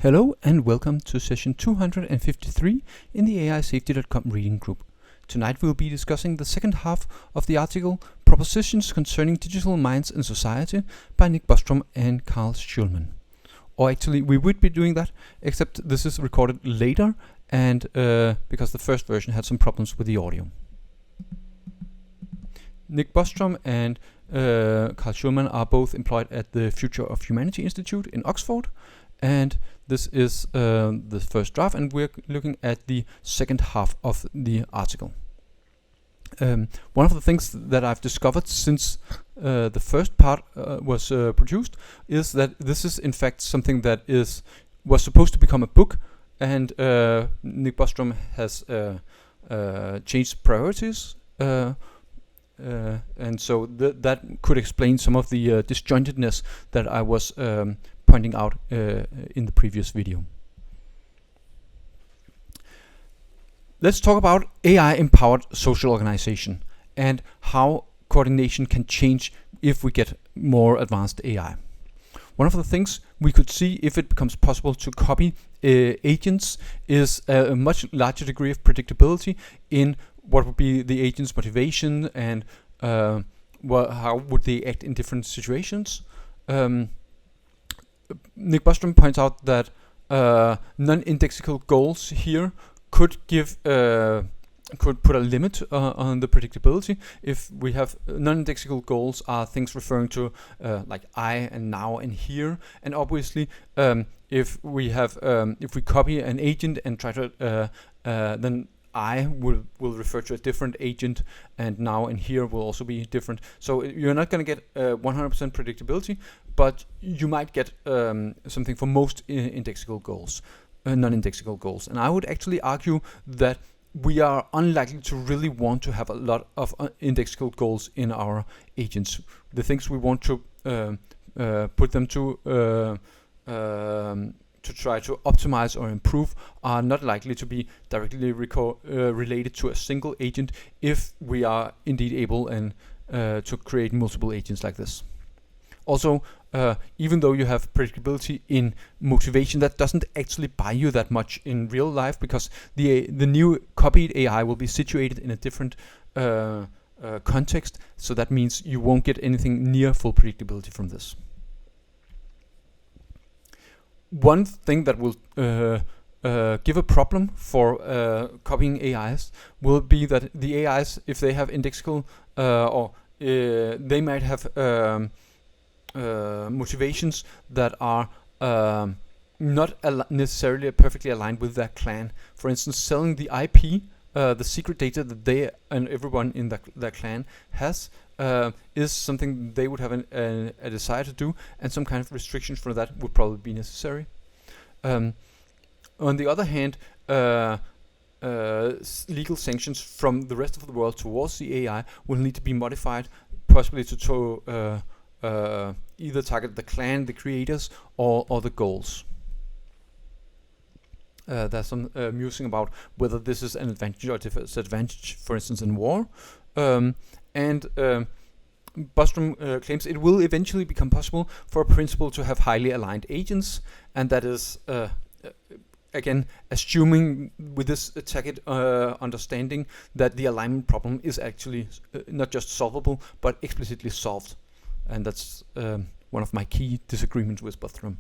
Hello and welcome to session 253 in the AISafety.com reading group. Tonight we'll be discussing the second half of the article Propositions Concerning Digital Minds and Society by Nick Bostrom and Carl Schulman. Or actually we would be doing that, except this is recorded later and because the first version had some problems with the audio. Nick Bostrom and Carl Schulman are both employed at the Future of Humanity Institute in Oxford, and this is the first draft, and we're looking at the second half of the article. One of the things that I've discovered since the first part was produced is that this is in fact something that was supposed to become a book, and Nick Bostrom has changed priorities, and so that could explain some of the disjointedness that I was pointing out in the previous video. Let's talk about AI-empowered social organization and how coordination can change if we get more advanced AI. One of the things we could see if it becomes possible to copy agents is a much larger degree of predictability in what would be the agent's motivation and how would they act in different situations. Nick Bostrom points out that non-indexical goals here could put a limit on the predictability. If we have non-indexical goals are things referring to like I and now and here, and obviously if we copy an agent and try to then I will refer to a different agent, and now and here will also be different. So you're not going to get 100% predictability, but you might get something for most indexical goals, non-indexical goals. And I would actually argue that we are unlikely to really want to have a lot of indexical goals in our agents. The things we want to put them to try to optimize or improve are not likely to be directly related to a single agent if we are indeed able to create multiple agents like this. Also, even though you have predictability in motivation, that doesn't actually buy you that much in real life, because the new copied AI will be situated in a different context, so that means you won't get anything near full predictability from this. One thing that will give a problem for copying AIs will be that the AIs, if they have indexical they might have motivations that are not necessarily perfectly aligned with their clan. For instance, selling the IP, the secret data that they and everyone in their clan has, is something they would have a desire to do, and some kind of restriction for that would probably be necessary. On the other hand, legal sanctions from the rest of the world towards the AI will need to be modified, possibly to either target the clan, the creators, or the goals. There's some musing about whether this is an advantage or disadvantage, for instance, in war. Bostrom claims it will eventually become possible for a principal to have highly aligned agents, and that is, again, assuming with this tacit understanding that the alignment problem is actually not just solvable, but explicitly solved. And that's one of my key disagreements with Bostrom.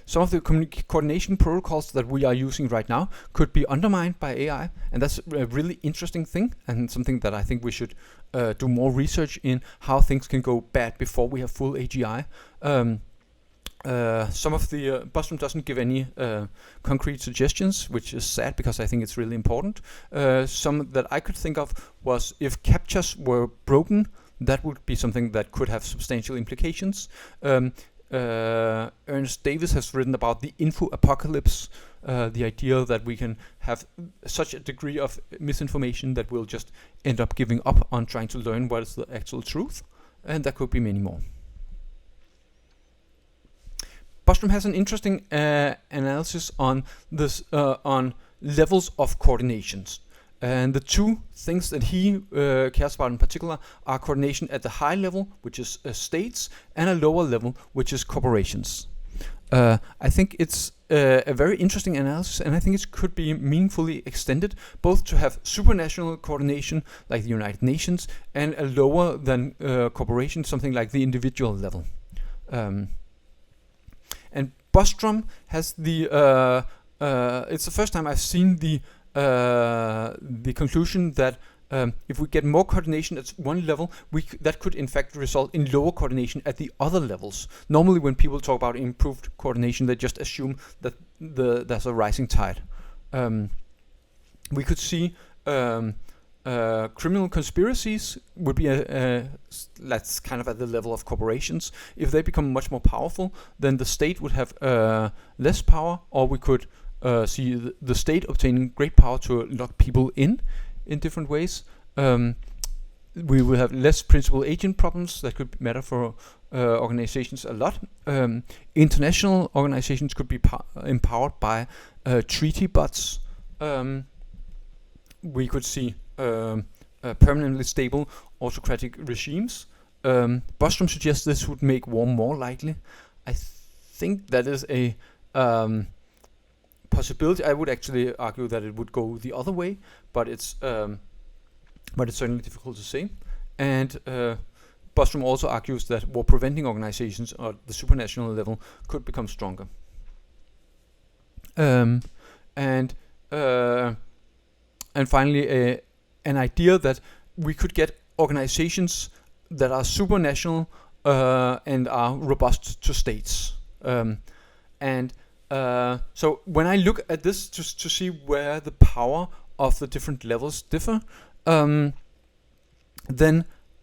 Some of the coordination protocols that we are using right now could be undermined by AI, and that's a really interesting thing, and something that I think we should do more research in, how things can go bad before we have full AGI. Some of the Bostrom doesn't give any concrete suggestions, which is sad because I think it's really important. Some that I could think of was if CAPTCHAs were broken, that would be something that could have substantial implications. Ernest Davis has written about the info apocalypse, the idea that we can have such a degree of misinformation that we'll just end up giving up on trying to learn what is the actual truth, and there could be many more. Bostrom has an interesting analysis on this on levels of coordinations. And the two things that he cares about in particular are coordination at the high level, which is states, and a lower level, which is corporations. I think it's a very interesting analysis, and I think it could be meaningfully extended, both to have supranational coordination, like the United Nations, and a lower than corporation, something like the individual level. And Bostrom has the it's the first time I've seen the conclusion that if we get more coordination at one level, that could in fact result in lower coordination at the other levels. Normally when people talk about improved coordination, they just assume that there's a rising tide. We could see criminal conspiracies would be that's kind of at the level of corporations. If they become much more powerful, then the state would have less power, or we could see the state obtaining great power to lock people in different ways. We will have less principal agent problems that could matter for organizations a lot. International organizations could be empowered by treaty bots. We could see permanently stable autocratic regimes. Bostrom suggests this would make war more likely. I think that is a possibility. I would actually argue that it would go the other way, but it's certainly difficult to say. And Bostrom also argues that war-preventing organizations at the supranational level could become stronger. And finally, an idea that we could get organizations that are supranational and are robust to states. So when I look at this to see where the power of the different levels differ, then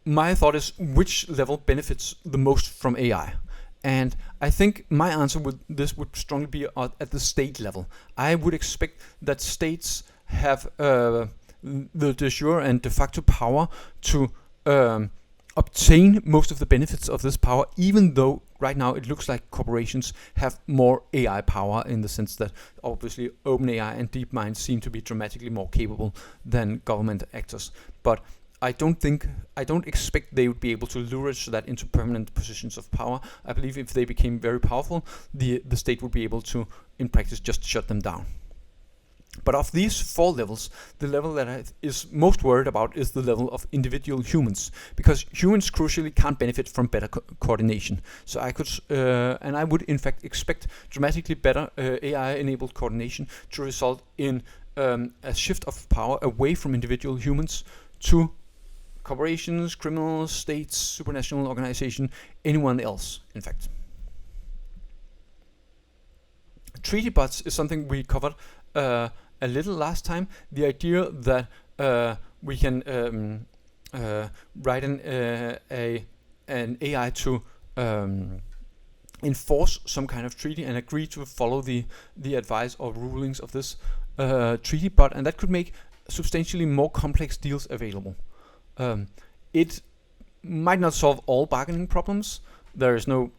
my thought is which level benefits the most from AI. And I think my answer would strongly be at the state level. I would expect that states have the de jure and de facto power to obtain most of the benefits of this power, even though right now it looks like corporations have more AI power, in the sense that obviously OpenAI and DeepMind seem to be dramatically more capable than government actors. But I don't expect they would be able to leverage that into permanent positions of power. I believe if they became very powerful, the state would be able to, in practice, just shut them down. But of these four levels, the level that I is most worried about is the level of individual humans, because humans crucially can't benefit from better coordination. So I could, and I would in fact expect dramatically better AI-enabled coordination to result in a shift of power away from individual humans to corporations, criminals, states, supranational organization, anyone else, in fact. Treaty bots is something we covered a little last time. The idea that we can write an AI to enforce some kind of treaty and agree to follow the advice or rulings of this treaty bot, and that could make substantially more complex deals available. It might not solve all bargaining problems. There is no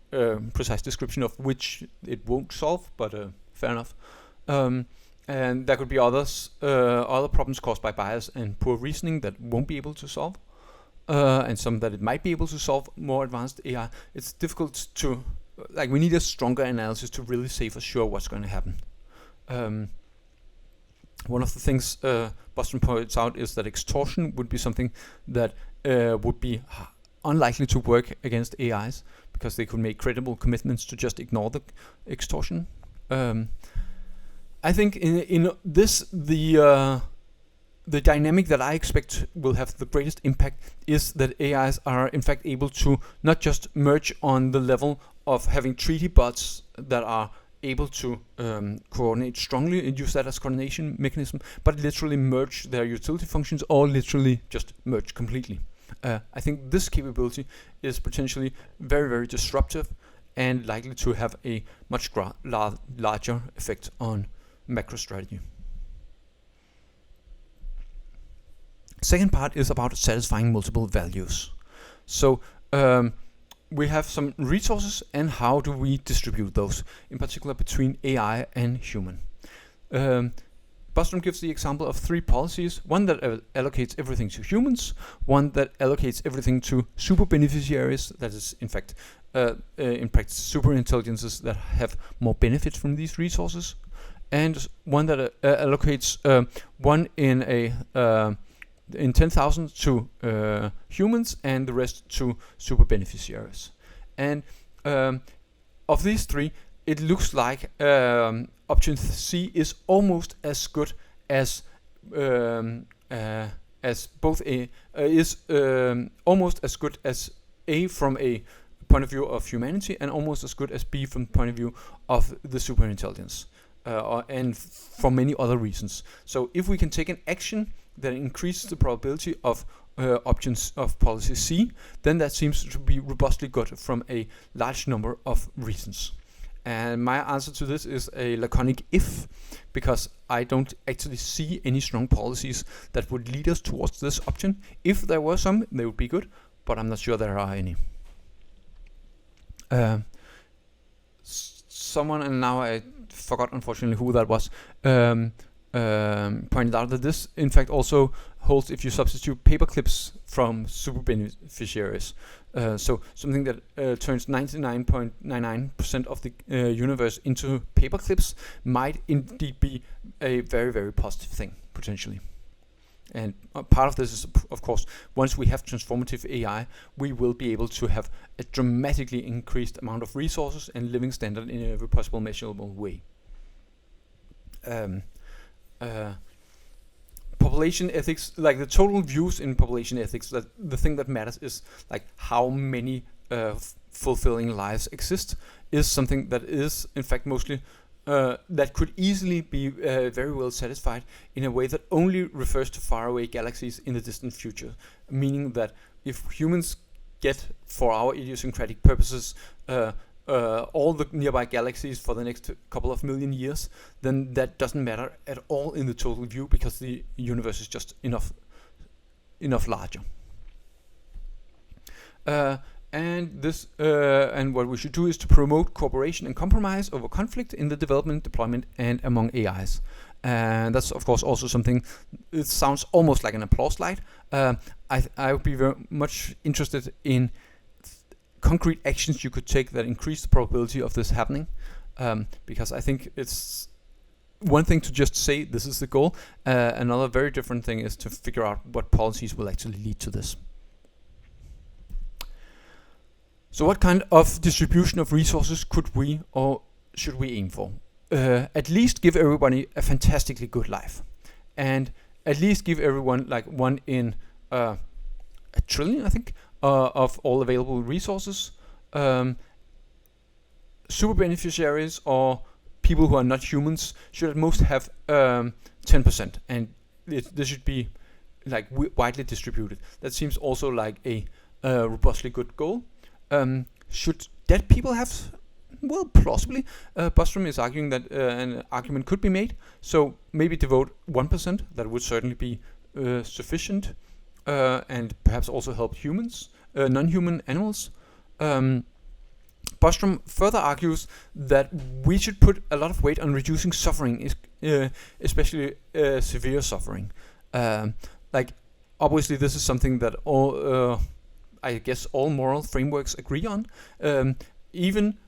precise description of which it won't solve, but fair enough. And there could be other problems caused by bias and poor reasoning that won't be able to solve, and some that it might be able to solve more advanced AI. It's difficult to, we need a stronger analysis to really say for sure what's going to happen. One of the things Bostrom points out is that extortion would be something that would be unlikely to work against AIs, because they could make credible commitments to just ignore the extortion. I think in this, the dynamic that I expect will have the greatest impact is that AIs are in fact able to not just merge on the level of having treaty bots that are able to coordinate strongly and use that as coordination mechanism, but literally merge their utility functions, or literally just merge completely. I think this capability is potentially very, very disruptive and likely to have a much larger effect on macro strategy. Second part is about satisfying multiple values. So we have some resources, and how do we distribute those, in particular between AI and human. Bostrom gives the example of 3 policies: one that allocates everything to humans, one that allocates everything to super beneficiaries, that is in fact in practice super intelligences that have more benefits from these resources, and one that allocates one in 10,000 to humans and the rest to super beneficiaries. And of these 3, it looks like option C is almost as good as both A is almost as good as A from a point of view of humanity, and almost as good as B from the point of view of the superintelligence, and for many other reasons. So if we can take an action that increases the probability of options of policy C, then that seems to be robustly good from a large number of reasons. And my answer to this is a laconic if, because I don't actually see any strong policies that would lead us towards this option. If there were some, they would be good, but I'm not sure there are any. Someone, and now I forgot unfortunately who that was, pointed out that this in fact also holds if you substitute paper clips from super beneficiaries. So something that turns 99.99% of the universe into paper clips might indeed be a very, very positive thing, potentially. And part of this is, of course, once we have transformative AI, we will be able to have a dramatically increased amount of resources and living standard in every possible measurable way. Population ethics, like the total views in population ethics, that the thing that matters is like how many fulfilling lives exist, is something that is in fact mostly that could easily be very well satisfied in a way that only refers to faraway galaxies in the distant future, meaning that if humans get, for our idiosyncratic purposes, all the nearby galaxies for the next couple of million years, then that doesn't matter at all in the total view, because the universe is just enough larger. And this and what we should do is to promote cooperation and compromise over conflict in the development, deployment, and among AIs. And that's of course also something. It sounds almost like an applause slide. I would be very much interested in concrete actions you could take that increase the probability of this happening, because I think it's one thing to just say this is the goal. Another very different thing is to figure out what policies will actually lead to this. So what kind of distribution of resources could we or should we aim for? At least give everybody a fantastically good life, and at least give everyone like 1 in a trillion, I think, of all available resources. Super beneficiaries or people who are not humans should at most have 10%, and this should be like widely distributed. That seems also like a robustly good goal. Should dead people have? Well, plausibly. Bostrom is arguing that an argument could be made. So maybe devote 1%. That would certainly be sufficient, and perhaps also help humans, non-human animals. Bostrom further argues that we should put a lot of weight on reducing suffering, especially severe suffering. Like, obviously, this is something that all, I guess, all moral frameworks agree on. Even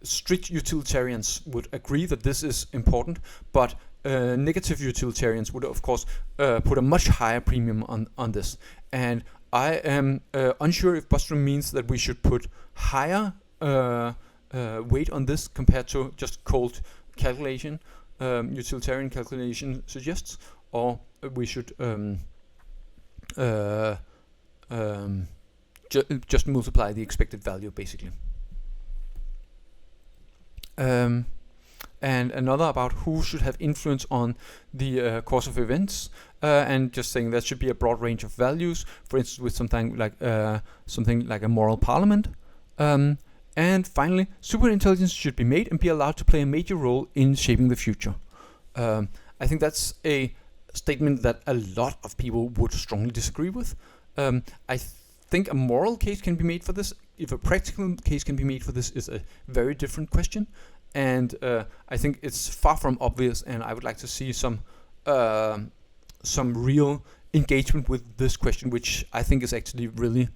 strict utilitarians would agree that this is important, but negative utilitarians would, of course, put a much higher premium on this. And I am unsure if Bostrom means that we should put higher weight on this compared to just cold calculation, utilitarian calculation suggests, or we should just multiply the expected value, basically. And another about who should have influence on the course of events, and just saying that should be a broad range of values, for instance with something like a moral parliament. And finally, superintelligence should be made and be allowed to play a major role in shaping the future. I think that's a statement that a lot of people would strongly disagree with. I think a moral case can be made for this. If a practical case can be made for this is a very different question. and I think it's far from obvious, and I would like to see some real engagement with this question, which I think is actually really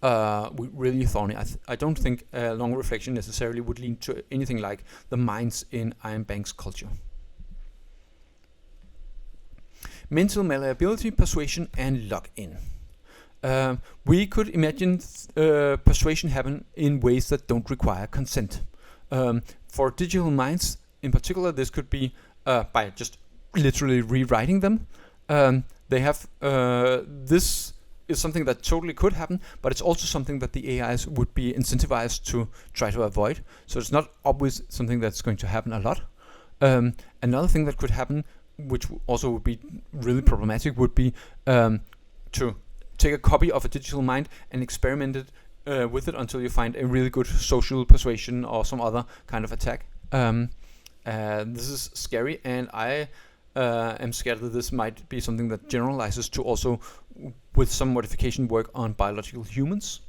really thorny. I don't think long reflection necessarily would lead to anything like the minds in Iron Bank's culture. Mental malleability, persuasion, and lock-in. We could imagine persuasion happen in ways that don't require consent. For digital minds in particular, this could be by just literally rewriting them. They have this is something that totally could happen, but it's also something that the AIs would be incentivized to try to avoid. So it's not always something that's going to happen a lot. Another thing that could happen, which also would be really problematic, would be to take a copy of a digital mind and experiment it with it until you find a really good social persuasion or some other kind of attack. This is scary, and I am scared that this might be something that generalizes to also, with some modification, work on biological humans.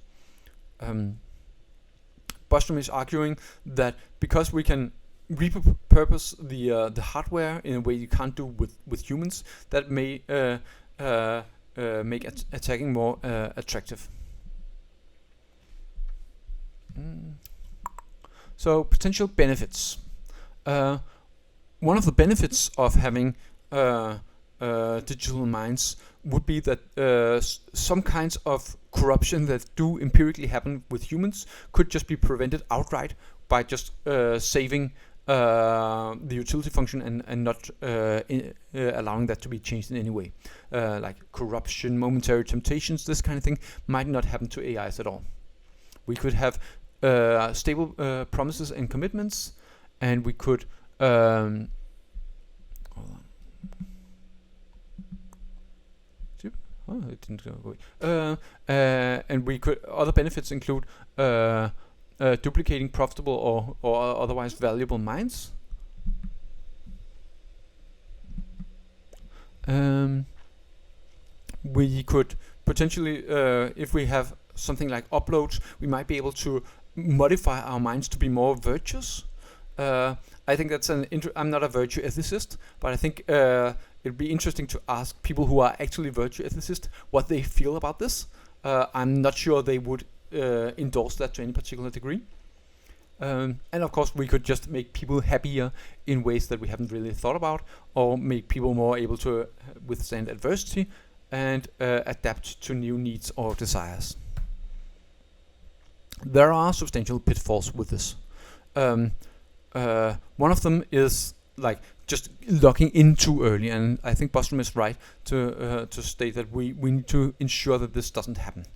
Bostrom is arguing that because we can repurpose the hardware in a way you can't do with humans, that may make attacking more attractive. So potential benefits. One of the benefits of having digital minds would be that some kinds of corruption that do empirically happen with humans could just be prevented outright by just saving the utility function and not allowing that to be changed in any way. Like corruption, momentary temptations, this kind of thing might not happen to AIs at all. We could have stable promises and commitments, and we could hold on. Oh, it didn't go away. And we could other benefits include duplicating profitable or otherwise valuable minds. We could potentially, if we have something like uploads, we might be able to modify our minds to be more virtuous. I think that's I'm not a virtue ethicist, but I think it'd be interesting to ask people who are actually virtue ethicists what they feel about this. I'm not sure they would endorse that to any particular degree. And of course we could just make people happier in ways that we haven't really thought about, or make people more able to withstand adversity and adapt to new needs or desires. There are substantial pitfalls with this. One of them is like just locking in too early, and I think Bostrom is right to state that we need to ensure that this doesn't happen.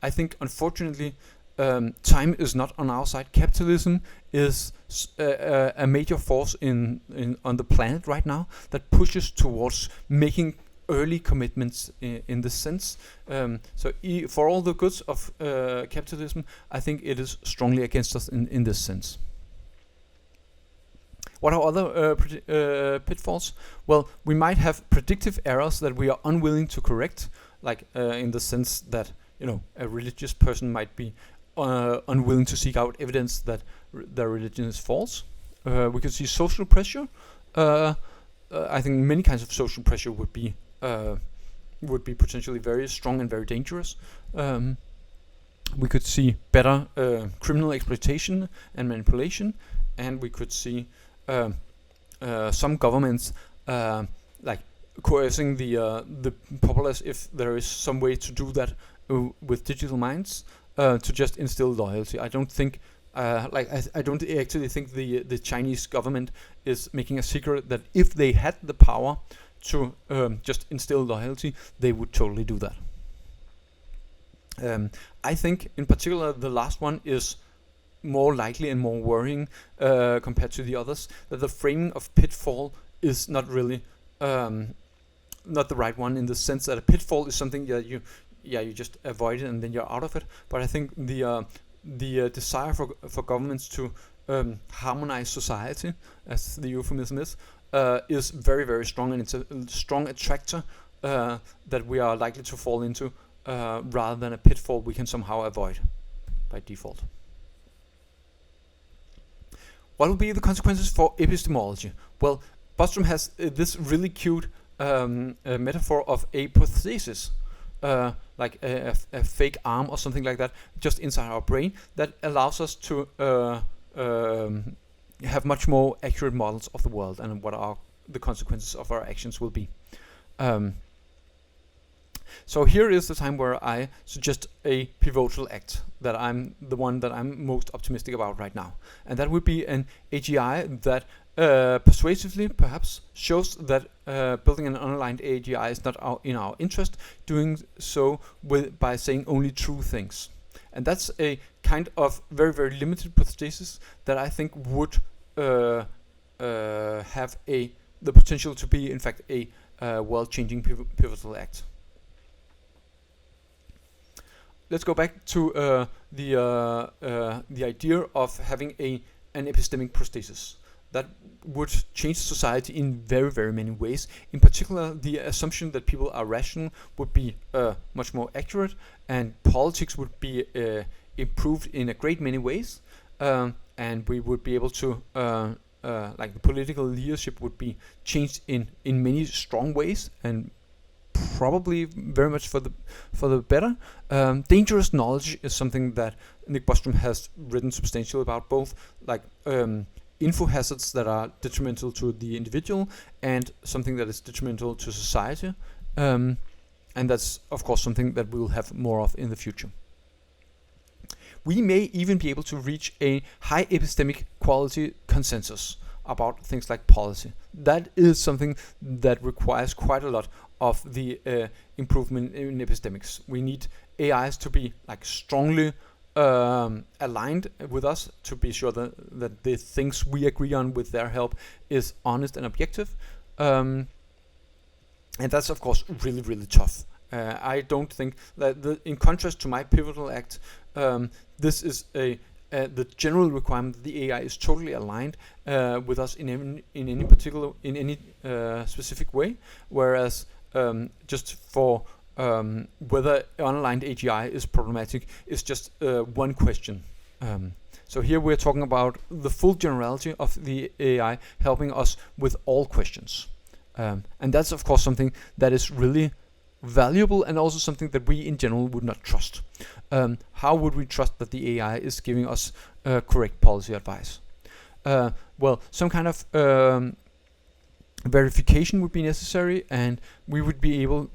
I think unfortunately time is not on our side. Capitalism is a major force on the planet right now that pushes towards making early commitments in this sense. So for all the goods of capitalism, I think it is strongly against us in this sense. What are other pitfalls? Well, we might have predictive errors that we are unwilling to correct, like in the sense that a religious person might be unwilling to seek out evidence that their religion is false. We could see social pressure. I think many kinds of social pressure would be potentially very strong and very dangerous. We could see better criminal exploitation and manipulation, and we could see some governments like coercing the populace, if there is some way to do that with digital minds, to just instill loyalty. I don't think I don't actually think the Chinese government is making a secret that if they had the power to just instill loyalty, they would totally do that. I think in particular the last one is more likely and more worrying compared to the others, that the framing of pitfall is not really not the right one, in the sense that a pitfall is something that you just avoid it and then you're out of it. But I think the desire for governments to harmonize society, as the euphemism is very, very strong, and it's a strong attractor that we are likely to fall into, rather than a pitfall we can somehow avoid by default. what will be the consequences for epistemology? Well, Bostrom has this really cute metaphor of a prosthesis, like a fake arm or something like that, just inside our brain, that allows us to have much more accurate models of the world and what the consequences of our actions will be. So here is the time where I suggest a pivotal act that I'm the one that I'm most optimistic about right now, and that would be an AGI that persuasively perhaps shows that building an unaligned AGI is not in our interest, doing so by saying only true things. And that's a kind of very, very limited prosthesis that I think would have the potential to be, in fact, a world-changing pivotal act. Let's go back to the idea of having an epistemic prosthesis that would change society in very, very many ways. In particular, the assumption that people are rational would be much more accurate, and politics would be improved in a great many ways, and we would be able to like the political leadership would be changed in many strong ways, and probably very much for the better. Dangerous knowledge is something that Nick Bostrom has written substantially about, both like info hazards that are detrimental to the individual and something that is detrimental to society, and that's of course something that we will have more of in the future. We may even be able to reach a high epistemic quality consensus about things like policy. That is something that requires quite a lot of the improvement in epistemics. We need AIs to be like strongly aligned with us to be sure that the things we agree on with their help is honest and objective, and that's of course really, really tough. I don't think that in contrast to my pivotal act, this is the general requirement that the AI is totally aligned with us in any specific way, whereas just for whether unaligned AGI is problematic is just one question. So here we're talking about the full generality of the AI helping us with all questions, and that's of course something that is really valuable, and also something that we in general would not trust. How would we trust that the AI is giving us correct policy advice? Well, some kind of verification would be necessary, and we would be able,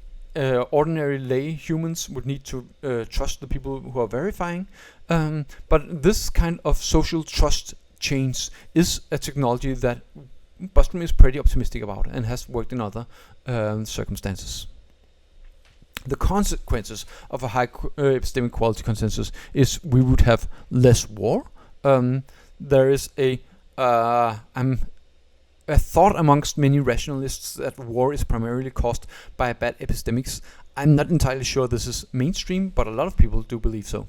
ordinary lay humans would need to trust the people who are verifying. But this kind of social trust chains is a technology that Bostrom is pretty optimistic about and has worked in other circumstances. The consequences of a high epistemic quality consensus is we would have less war. There is a thought amongst many rationalists that war is primarily caused by bad epistemics. I'm not entirely sure this is mainstream, but a lot of people do believe so.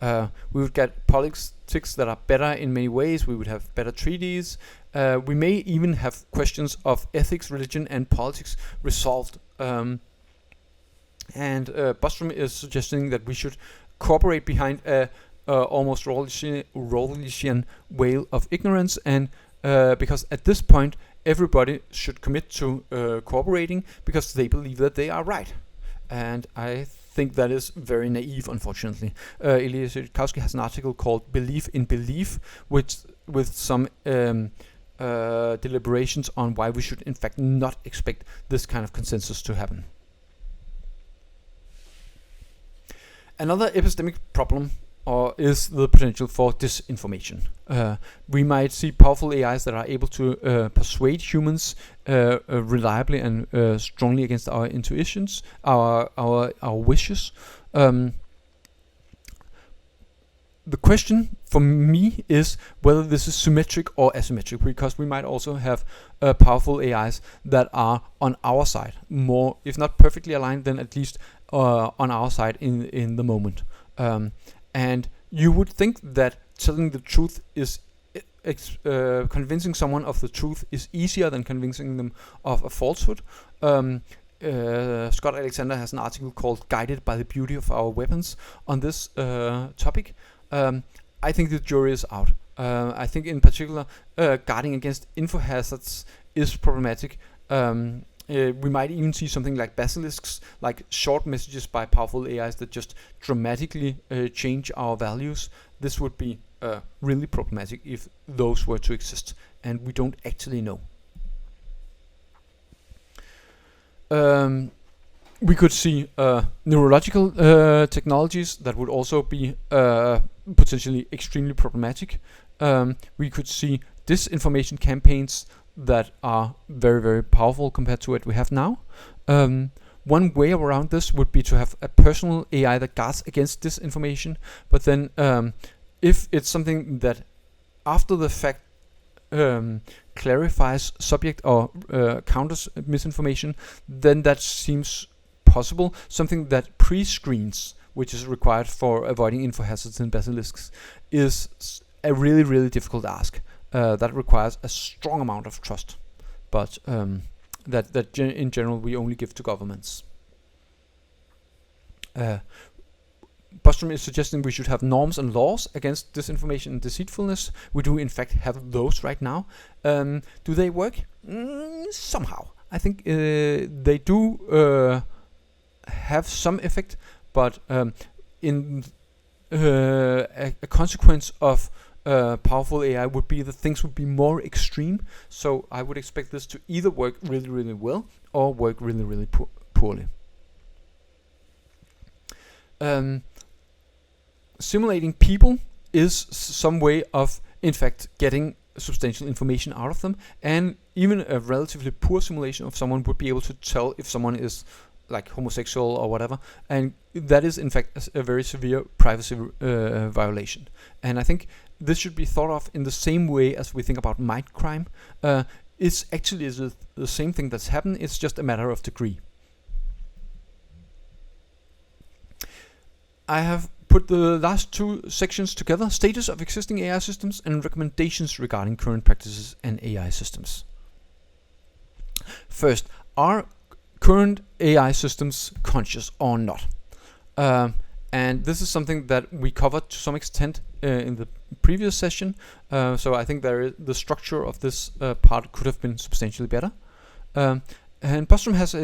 We would get politics that are better in many ways. We would have better treaties. We may even have questions of ethics, religion, and politics resolved. And Bostrom is suggesting that we should cooperate behind a almost Rawlsian veil of ignorance, and because at this point everybody should commit to cooperating because they believe that they are right. And I think that is very naive, unfortunately. Elias Yudkowsky has an article called "Belief in Belief," with some deliberations on why we should in fact not expect this kind of consensus to happen. Another epistemic problem is the potential for disinformation. We might see powerful AIs that are able to persuade humans reliably and strongly against our intuitions, our wishes. The question for me is whether this is symmetric or asymmetric, because we might also have powerful AIs that are on our side, more, if not perfectly aligned, then at least on our side in the moment. And you would think that telling the truth is convincing someone of the truth is easier than convincing them of a falsehood. Scott Alexander has an article called "Guided by the Beauty of Our Weapons" on this topic. I think the jury is out. I think in particular guarding against info hazards is problematic. We might even see something like basilisks, like short messages by powerful AIs that just dramatically change our values. This would be really problematic if those were to exist, and we don't actually know. We could see neurological technologies that would also be potentially extremely problematic. We could see disinformation campaigns that are very, very powerful compared to what we have now. One way around this would be to have a personal AI that guards against disinformation, but then if it's something that after the fact clarifies subject or counters misinformation, then that seems possible. Something that pre-screens, which is required for avoiding info hazards and basilisks, is a really, really difficult ask. That requires a strong amount of trust, but that in general we only give to governments. Bostrom is suggesting we should have norms and laws against disinformation and deceitfulness. We do in fact have those right now. Do they work? Somehow. I think they do have some effect, but in a consequence of powerful AI would be that things would be more extreme. So I would expect this to either work really, really well or work really, really poorly. Simulating people is some way of, in fact, getting substantial information out of them, and even a relatively poor simulation of someone would be able to tell if someone is like homosexual or whatever, and that is in fact a very severe privacy violation. And I think this should be thought of in the same way as we think about mind crime. It's actually the same thing that's happened, it's just a matter of degree. I have put the last two sections together: status of existing AI systems and recommendations regarding current practices and AI systems. First, are current AI systems conscious or not? And this is something that we covered to some extent in the previous session, so I think the structure of this part could have been substantially better. And Bostrom has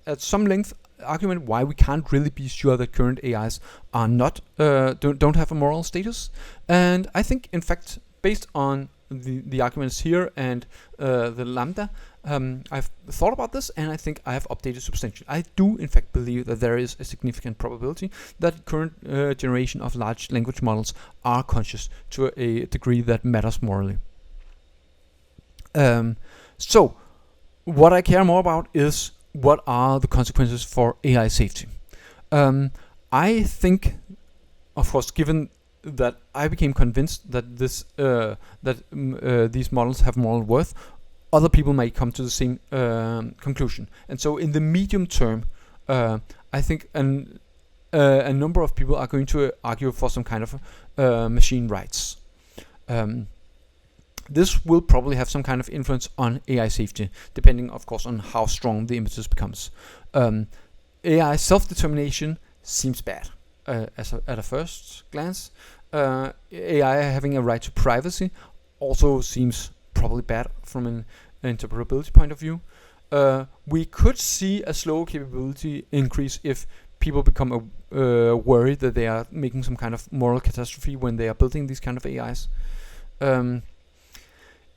at some length argument why we can't really be sure that current AIs are not don't have a moral status. And I think, in fact, based on the arguments here and the lambda, I've thought about this, and I think I have updated substantially. I do in fact believe that there is a significant probability that current generation of large language models are conscious to a degree that matters morally. So what I care more about is what are the consequences for AI safety. I think, of course, given that I became convinced that these models have moral worth, other people might come to the same conclusion. And so in the medium term, I think a number of people are going to argue for some kind of machine rights. This will probably have some kind of influence on AI safety, depending, of course, on how strong the impetus becomes. AI self-determination seems bad at a first glance. AI having a right to privacy also seems probably bad from an interoperability point of view. We could see a slow capability increase if people become worried that they are making some kind of moral catastrophe when they are building these kind of AIs.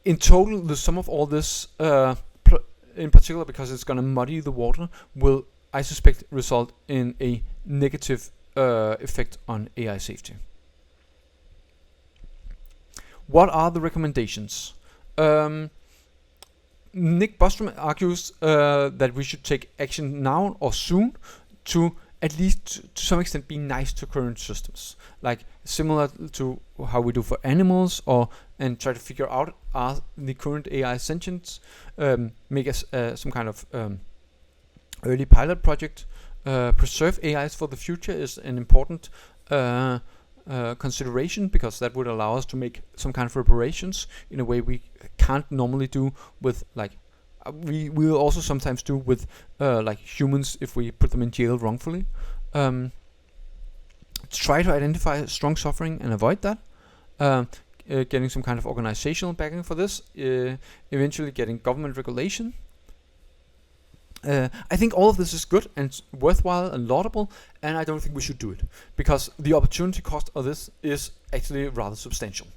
In total, the sum of all this, in particular because it's going to muddy the water, will, I suspect, result in a negative effect on AI safety. What are the recommendations? Nick Bostrom argues that we should take action now or soon to at least to some extent be nice to current systems, like similar to how we do for animals, and try to figure out, are the current AI sentient, make us some kind of early pilot project. Preserve AIs for the future is an important consideration, because that would allow us to make some kind of reparations in a way we can't normally do with, like, we will also sometimes do with like humans if we put them in jail wrongfully. Try to identify strong suffering and avoid that. getting some kind of organizational backing for this, eventually getting government regulation. I think all of this is good and worthwhile and laudable, and I don't think we should do it, because the opportunity cost of this is actually rather substantial.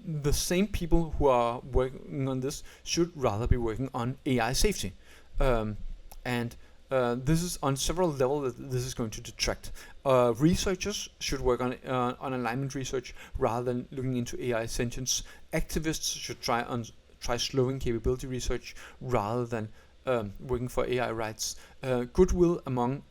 The same people who are working on this should rather be working on AI safety. This is on several levels that this is going to detract. Researchers should work on alignment research rather than looking into AI sentience. Activists should try slowing capability research rather than working for AI rights. Goodwill among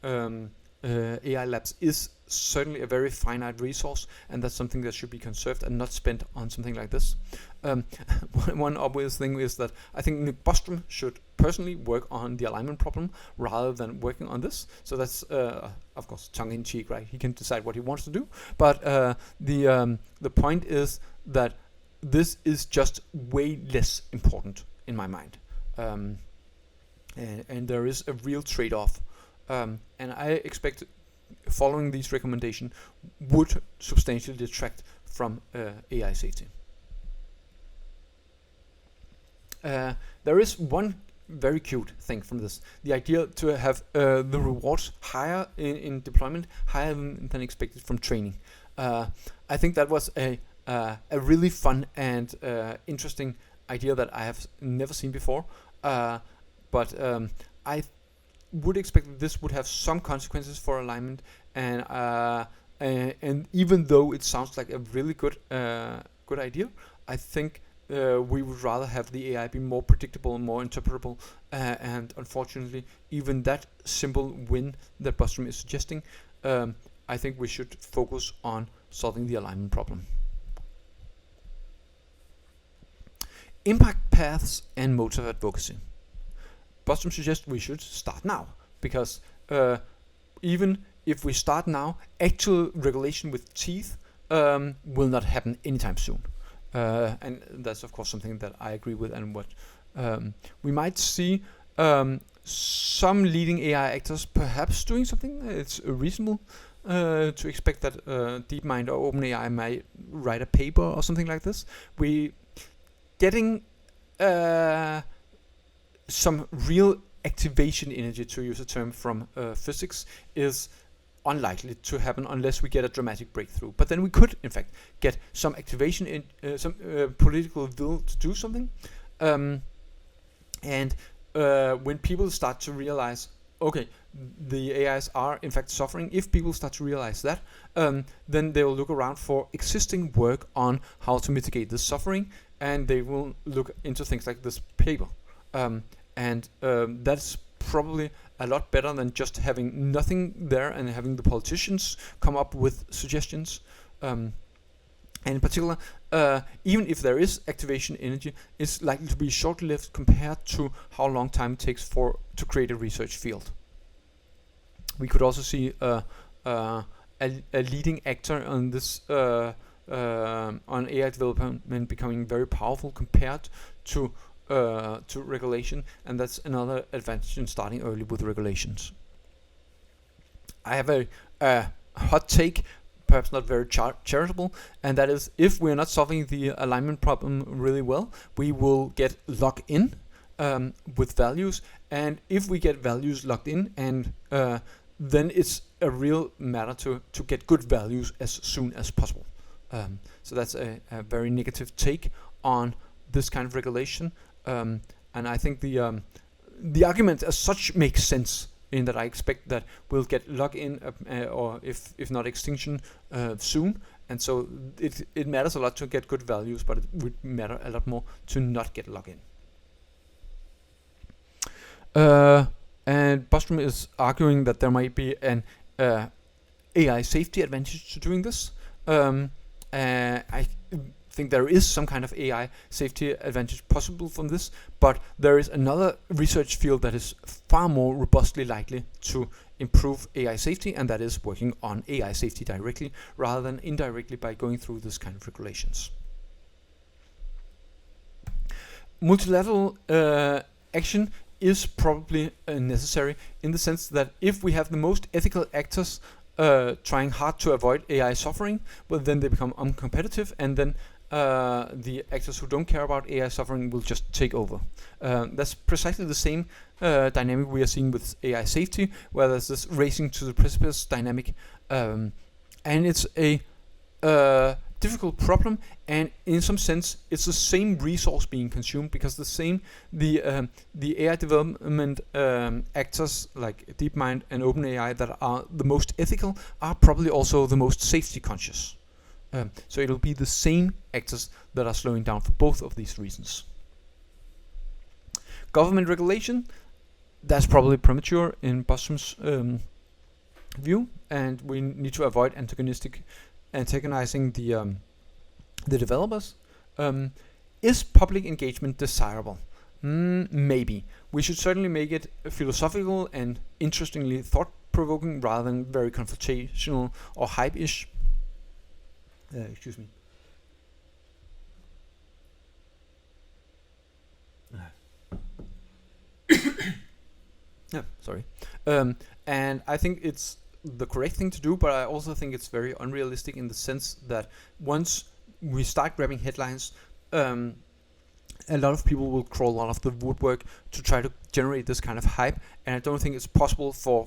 AI labs is certainly a very finite resource, and that's something that should be conserved and not spent on something like this. One obvious thing is that I think Nick Bostrom should personally work on the alignment problem rather than working on this. So that's of course tongue-in-cheek, right? He can decide what he wants to do, but the point is that this is just way less important in my mind, and there is a real trade-off, and I expect following these recommendations would substantially detract from AI safety. There is one very cute thing from this: the idea to have the rewards higher in deployment, higher than expected from training. I think that was a really fun and interesting idea that I have never seen before. But I would expect that this would have some consequences for alignment, and even though it sounds like a really good idea, I think we would rather have the AI be more predictable and more interpretable, and unfortunately even that simple win that Bostrom is suggesting, I think we should focus on solving the alignment problem. Impact paths and modes of advocacy. Bostrom suggests we should start now, because even if we start now, actual regulation with teeth will not happen anytime soon. And that's of course something that I agree with, and what we might see some leading AI actors perhaps doing something. It's reasonable to expect that DeepMind or OpenAI might write a paper or something like this. We getting some real activation energy, to use a term from physics, is unlikely to happen unless we get a dramatic breakthrough. But then we could, in fact, get some activation in some political will to do something. And when people start to realize, okay, the AIs are in fact suffering, if people start to realize that, then they will look around for existing work on how to mitigate this suffering, and they will look into things like this paper. That's probably a lot better than just having nothing there and having the politicians come up with suggestions. And in particular, even if there is activation energy, it's likely to be short-lived compared to how long time it takes to create a research field. We could also see a leading actor on this on AI development becoming very powerful compared to regulation, and that's another advantage in starting early with regulations. I have a hot take, perhaps not very charitable, and that is, if we're not solving the alignment problem really well, we will get locked in with values, and if we get values locked in, and then it's a real matter to get good values as soon as possible. So that's a very negative take on this kind of regulation. And I think the argument as such makes sense, in that I expect that we'll get lock-in or if not extinction soon, and so it matters a lot to get good values, but it would matter a lot more to not get lock-in. And Bostrom is arguing that there might be an AI safety advantage to doing this. I think there is some kind of AI safety advantage possible from this, but there is another research field that is far more robustly likely to improve AI safety, and that is working on AI safety directly rather than indirectly by going through this kind of regulations. Multilateral action is probably necessary, in the sense that if we have the most ethical actors trying hard to avoid AI suffering, well, then they become uncompetitive, and then the actors who don't care about AI suffering will just take over. That's precisely the same dynamic we are seeing with AI safety, where there's this racing to the precipice dynamic, and it's a difficult problem, and in some sense it's the same resource being consumed, because the AI development actors like DeepMind and OpenAI that are the most ethical are probably also the most safety conscious. So it'll be the same actors that are slowing down for both of these reasons. Government regulation, that's probably premature in Bostrom's view, and we need to avoid antagonizing the developers. Is public engagement desirable? Maybe. We should certainly make it philosophical and interestingly thought-provoking rather than very confrontational or hype-ish. Excuse me. Yeah, sorry. And I think it's the correct thing to do, but I also think it's very unrealistic in the sense that once we start grabbing headlines, a lot of people will crawl out of the woodwork to try to generate this kind of hype, and I don't think it's possible for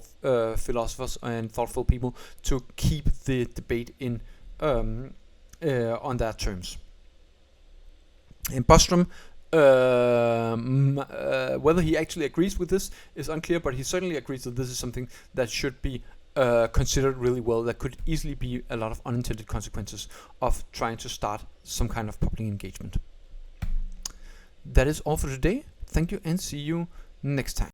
philosophers and thoughtful people to keep the debate in on their terms. And Bostrom, whether he actually agrees with this is unclear, but he certainly agrees that this is something that should be considered really well. There could easily be a lot of unintended consequences of trying to start some kind of public engagement. That is all for today. Thank you and see you next time.